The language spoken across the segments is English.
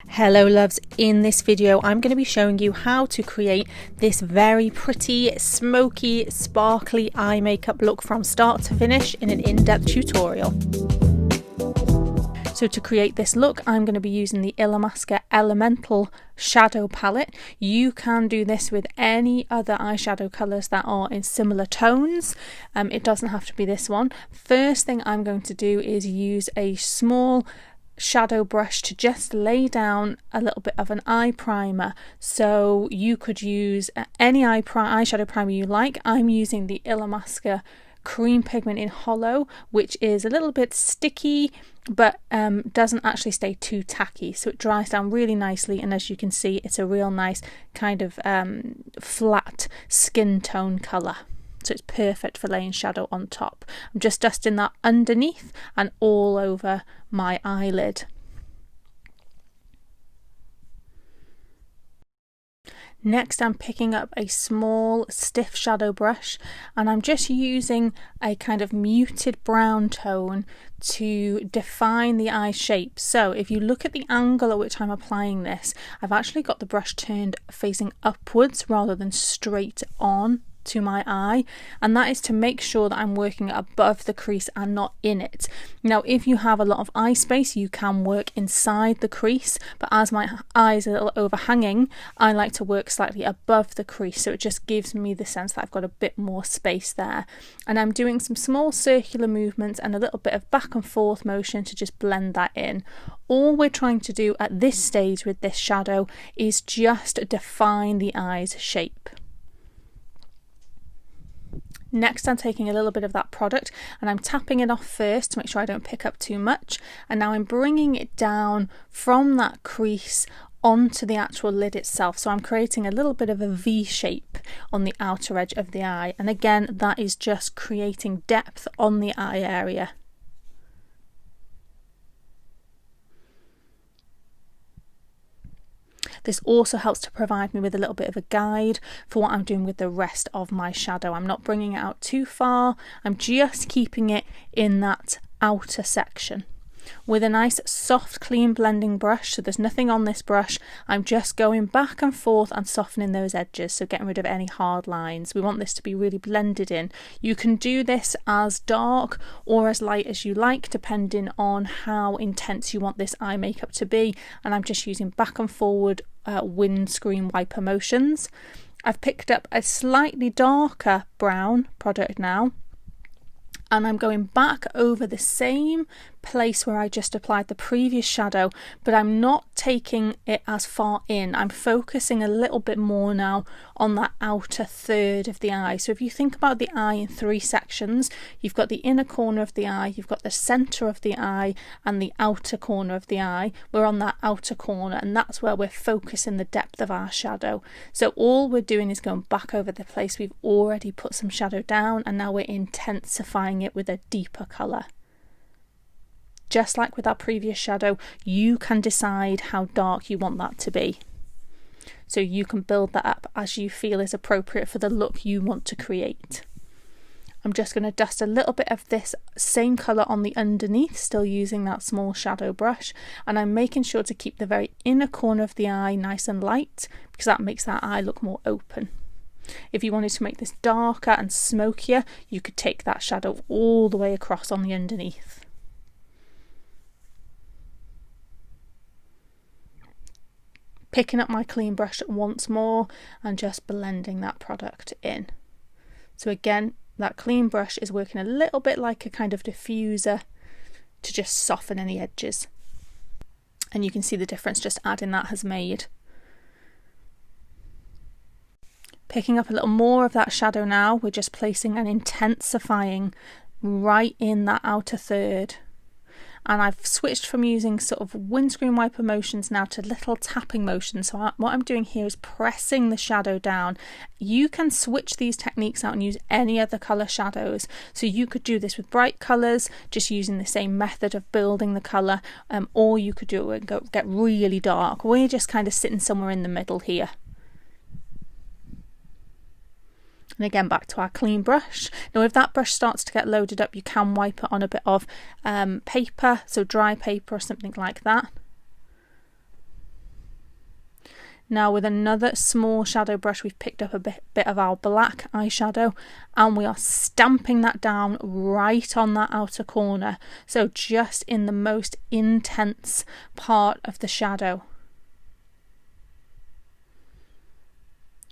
Hello loves, in this video I'm going to be showing you how to create this very pretty, smoky, sparkly eye makeup look from start to finish in an in-depth tutorial. So to create this look, I'm going to be using the Illamasqua Elemental shadow palette. You can do this with any other eyeshadow colours that are in similar tones. It doesn't have to be this one. First thing I'm going to do is use a small shadow brush to just lay down a little bit of an eye primer. So you could use any eyeshadow primer you like. I'm using the Illamasqua cream pigment in hollow, which is a little bit sticky but doesn't actually stay too tacky, so it dries down really nicely, and as you can see it's a real nice kind of flat skin tone colour. So it's perfect for laying shadow on top. I'm just dusting that underneath and all over my eyelid. Next, I'm picking up a small stiff shadow brush and I'm just using a kind of muted brown tone to define the eye shape. So if you look at the angle at which I'm applying this, I've actually got the brush turned facing upwards rather than straight on to my eye, and that is to make sure that I'm working above the crease and not in it. Now if you have a lot of eye space you can work inside the crease, but as my eyes are a little overhanging I like to work slightly above the crease, so it just gives me the sense that I've got a bit more space there. And I'm doing some small circular movements and a little bit of back and forth motion to just blend that in. All we're trying to do at this stage with this shadow is just define the eye's shape. Next, I'm taking a little bit of that product and I'm tapping it off first to make sure I don't pick up too much, and now I'm bringing it down from that crease onto the actual lid itself. So I'm creating a little bit of a V shape on the outer edge of the eye, and again that is just creating depth on the eye area. This also helps to provide me with a little bit of a guide for what I'm doing with the rest of my shadow. I'm not bringing it out too far, I'm just keeping it in that outer section. With a nice soft clean blending brush, so there's nothing on this brush, I'm just going back and forth and softening those edges, so getting rid of any hard lines. We want this to be really blended in. You can do this as dark or as light as you like depending on how intense you want this eye makeup to be, and I'm just using back and forward windscreen wiper motions. I've picked up a slightly darker brown product now, and I'm going back over the same place where I just applied the previous shadow, but I'm not taking it as far in. I'm focusing a little bit more now on that outer third of the eye. So if you think about the eye in three sections, you've got the inner corner of the eye, you've got the center of the eye, and the outer corner of the eye. We're on that outer corner, and that's where we're focusing the depth of our shadow. So all we're doing is going back over the place we've already put some shadow down, and now we're intensifying it with a deeper color. Just like with our previous shadow, you can decide how dark you want that to be. So you can build that up as you feel is appropriate for the look you want to create. I'm just going to dust a little bit of this same colour on the underneath, still using that small shadow brush, and I'm making sure to keep the very inner corner of the eye nice and light, because that makes that eye look more open. If you wanted to make this darker and smokier, you could take that shadow all the way across on the underneath. Picking up my clean brush once more and just blending that product in. So again, that clean brush is working a little bit like a kind of diffuser to just soften any edges. And you can see the difference just adding that has made. Picking up a little more of that shadow now, we're just placing and intensifying right in that outer third. And I've switched from using sort of windscreen wiper motions now to little tapping motions. So what I'm doing here is pressing the shadow down. You can switch these techniques out and use any other colour shadows. So you could do this with bright colours, just using the same method of building the colour, or you could do it and get really dark. We're just kind of sitting somewhere in the middle here. And again, back to our clean brush. Now if that brush starts to get loaded up, you can wipe it on a bit of paper, so dry paper or something like that. Now with another small shadow brush, we've picked up a bit of our black eyeshadow and we are stamping that down right on that outer corner. So just in the most intense part of the shadow.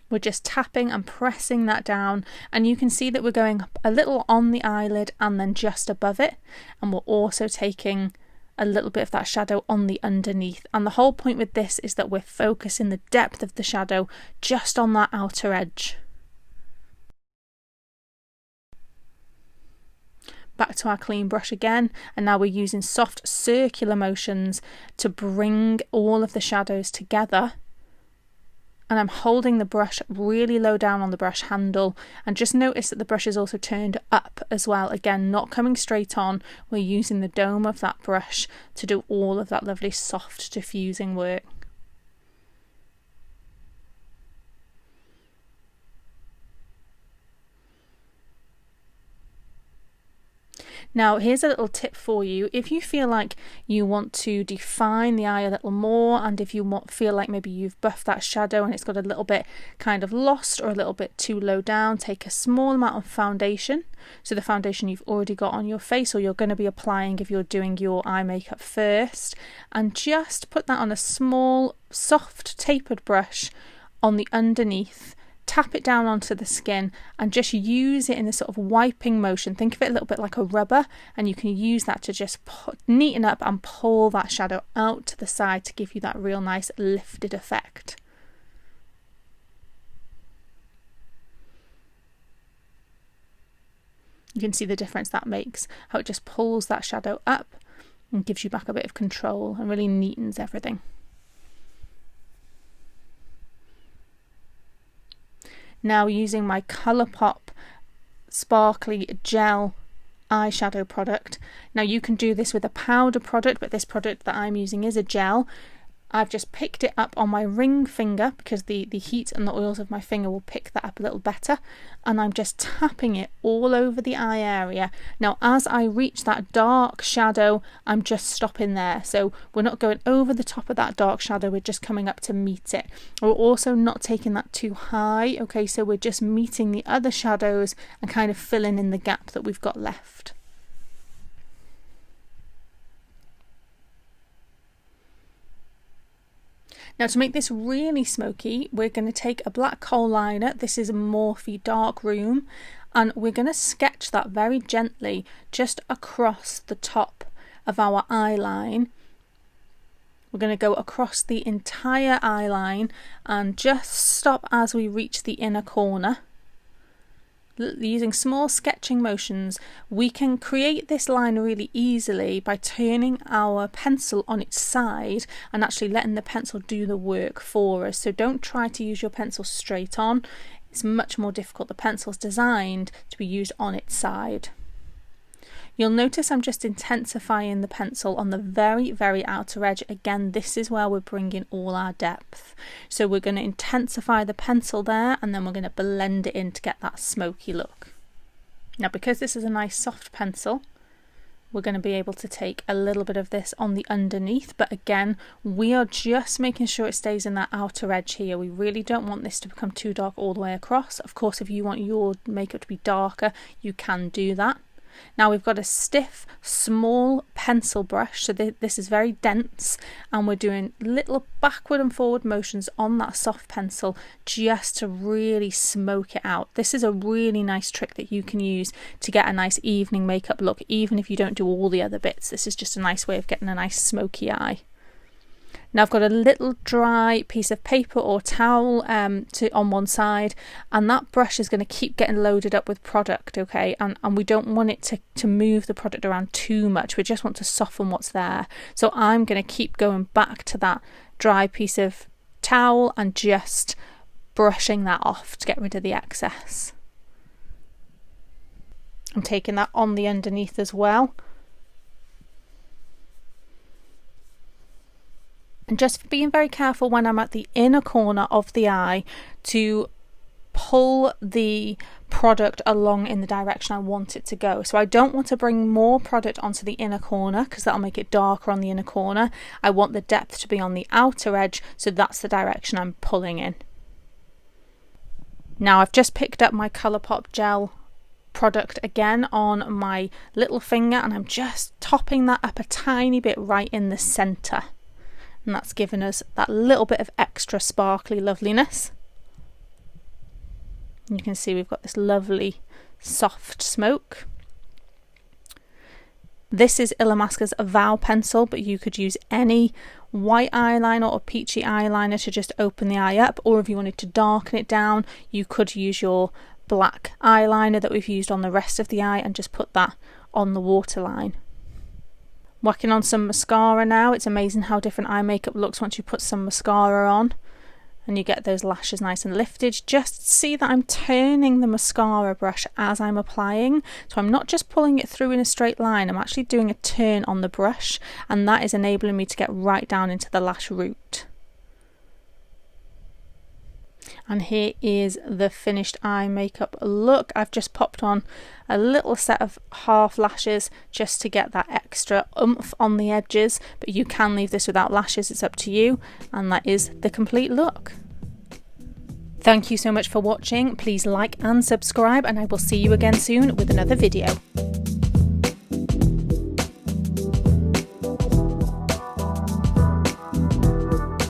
We're just tapping and pressing that down, and you can see that we're going up a little on the eyelid and then just above it, and we're also taking a little bit of that shadow on the underneath. And the whole point with this is that we're focusing the depth of the shadow just on that outer edge. Back to our clean brush again, and now we're using soft circular motions to bring all of the shadows together. And I'm holding the brush really low down on the brush handle, and just notice that the brush is also turned up as well. Again, not coming straight on. We're using the dome of that brush to do all of that lovely soft diffusing work. Now here's a little tip for you. If you feel like you want to define the eye a little more, and if you feel like maybe you've buffed that shadow and it's got a little bit kind of lost or a little bit too low down, take a small amount of foundation. So the foundation you've already got on your face, or you're going to be applying if you're doing your eye makeup first, and just put that on a small soft tapered brush on the underneath. Tap it down onto the skin and just use it in a sort of wiping motion. Think of it a little bit like a rubber, and you can use that to just neaten up and pull that shadow out to the side to give you that real nice lifted effect. You can see the difference that makes, how it just pulls that shadow up and gives you back a bit of control and really neatens everything. Now using my Colourpop sparkly gel eyeshadow product. Now you can do this with a powder product, but this product that I'm using is a gel. I've just picked it up on my ring finger because the heat and the oils of my finger will pick that up a little better, and I'm just tapping it all over the eye area. Now as I reach that dark shadow, I'm just stopping there, so we're not going over the top of that dark shadow, we're just coming up to meet it. We're also not taking that too high, okay, so we're just meeting the other shadows and kind of filling in the gap that we've got left. Now to make this really smoky, we're going to take a black kohl liner. This is a Morphe Dark Room, and we're going to sketch that very gently just across the top of our eye line. We're going to go across the entire eye line and just stop as we reach the inner corner. Using small sketching motions, we can create this line really easily by turning our pencil on its side and actually letting the pencil do the work for us. So don't try to use your pencil straight on. It's much more difficult. The pencil's designed to be used on its side. You'll notice I'm just intensifying the pencil on the very, very outer edge. Again, this is where we're bringing all our depth. So we're going to intensify the pencil there, and then we're going to blend it in to get that smoky look. Now, because this is a nice soft pencil, we're going to be able to take a little bit of this on the underneath, but again, we are just making sure it stays in that outer edge here. We really don't want this to become too dark all the way across. Of course, if you want your makeup to be darker, you can do that. Now we've got a stiff, small pencil brush, so this is very dense, and we're doing little backward and forward motions on that soft pencil just to really smoke it out. This is a really nice trick that you can use to get a nice evening makeup look, even if you don't do all the other bits. This is just a nice way of getting a nice smoky eye. Now I've got a little dry piece of paper or towel on one side, and that brush is going to keep getting loaded up with product, okay, and we don't want it to move the product around too much. We just want to soften what's there. So I'm going to keep going back to that dry piece of towel and just brushing that off to get rid of the excess. I'm taking that on the underneath as well. And just being very careful when I'm at the inner corner of the eye to pull the product along in the direction I want it to go. So I don't want to bring more product onto the inner corner because that'll make it darker on the inner corner. I want the depth to be on the outer edge, so that's the direction I'm pulling in. Now I've just picked up my Colourpop gel product again on my little finger, and I'm just topping that up a tiny bit right in the centre, and that's given us that little bit of extra sparkly loveliness. You can see we've got this lovely soft smoke. This is Illamasqua's Vow pencil, but you could use any white eyeliner or peachy eyeliner to just open the eye up, or if you wanted to darken it down, you could use your black eyeliner that we've used on the rest of the eye and just put that on the waterline. Whacking on some mascara now. It's amazing how different eye makeup looks once you put some mascara on and you get those lashes nice and lifted. Just see that I'm turning the mascara brush as I'm applying, so I'm not just pulling it through in a straight line, I'm actually doing a turn on the brush, and that is enabling me to get right down into the lash root. And here is the finished eye makeup look. I've just popped on a little set of half lashes just to get that extra oomph on the edges, but you can leave this without lashes, it's up to you, and that is the complete look. Thank you so much for watching. Please like and subscribe, and I will see you again soon with another video.